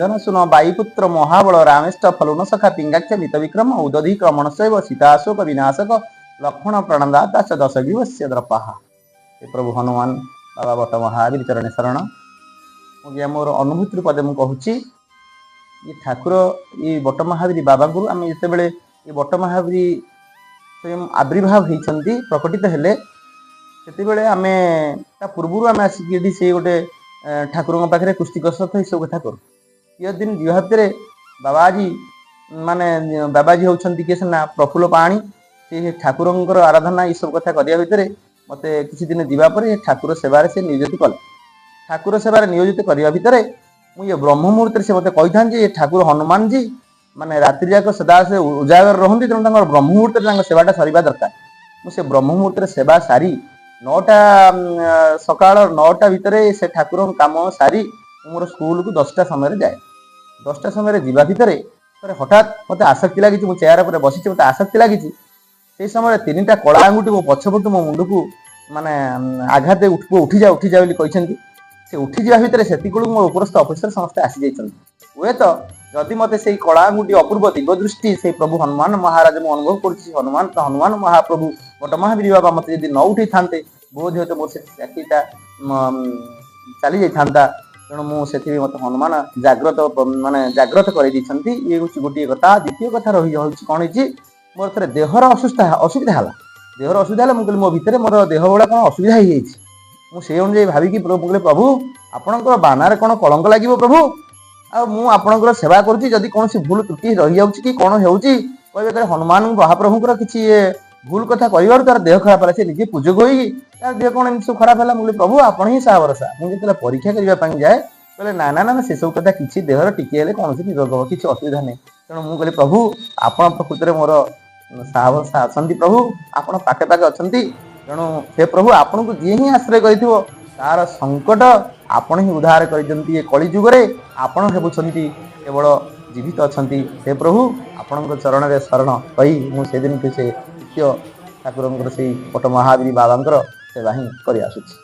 जनसुन वायुपुत्र महाबल रामेष्ट फलुन सखा पिंगाक्ष मित विक्रम उदधि क्रमण शैव सीताशोक विनाशक लक्ष्मण प्रणदाता च दश विवस्य द्रपाहा। प्रभु हनुमान बाबा बट महावीर चरण शरण मुझे मोर अनुभूति पदे मुझे कहूँ ये ठाकुर ये बट महावीर बाबा को आम जिते ये बट महावीर स्वयं आविर्भाव होती प्रकटित हेले से आम पूर्व आम आसिक से गोटे ठाकुर पाखे कुस्ती कसरत ये सब कथा करूँ ये दिन जीवाते बाबाजी माने बाबाजी होती किए सीना प्रफुल्ल पाणी से ठाकुर आराधना ये सब कथा करने भितर मत किसी दिन जावापर ठाकुर सेवार से नियोजित कले ठाकुर सेवार नियोजित करने भितर मुझे ब्रह्म मुहूर्त से मत कही था ये ठाकुर हनुमान जी माने रात्रि जाक सदा से उजागर रहती तेणु ब्रह्म मुहूर्त सेवाटा सरिबा दरकार मुझे ब्रह्म मुहूर्त सेवा सारी 9टा सकाळ 9टा भितर से ठाकुर काम सारी मोर स्कूल को 10टा समय जाए 10टा समय जावा भितर हठात मत आसक्ति लगी मुझे चेयर पर बसी मत आसक्ति लगी से समय 3टा कला आंगुठी मो पछपटू मो मुंड को माने आघात उठी जा कहते से उठी जा भितर से मोर उपरस्थ अफिसर समस्त आसी जाइछन हुए तो जदि मते से कला आंगुठी अपूर्व दिव्य दृष्टि से प्रभु हनुमान महाराज मु अनुभव करछि हनुमान महाप्रभु बट महावीर बाबा मत यदि न उठी थांते बोध हो तो मोर से चाकरीटा चली जाइथा तेणु मुझे मत हनुमान जाग्रत माने जाग्रत कर ये गोटे कथा द्वितीय कथा रही कौन मोर थे देहर असुविधा है देहर असुविधा है मुझे मो भितर मोर देह गुड़ा कौन असुविधा हो मुझे अनुजाई भाविकी प्रभु प्रभु आपणकर बानार कौन कलंक लगे प्रभु आपणकर सेवा करुँच जदि कौन भूल त्रुटि रही जाऊँगी कि कौन हो हनुमान महाप्रभुकर किसी भूल कथा कह तार देह खराब है से निजे पूजक होगी तार देह कौन सब खराब है मुझे प्रभु आपण ही सा भरोसा मुझे परीक्षा करने जाए कहले ना ना ना से सब कथा किसी देहर टिके कौन रोग किसी असुविधा नहीं तेणु मुझे प्रभु आपण प्रकृति में मोर सा भरोसा अच्छा प्रभु आप पाखे पाखे अच्छा तेणु हे प्रभु आपन को जी ही आश्रय कर तार संकट आपण ही उद्धार कर कलिजुगे आपण हेबुंती केवल जीवित अच्छा हे प्रभु आपण चरण में शरण कही मुझे दिन से ठाकुर से पट महावीर बाबा सेवा ही कर आसुची।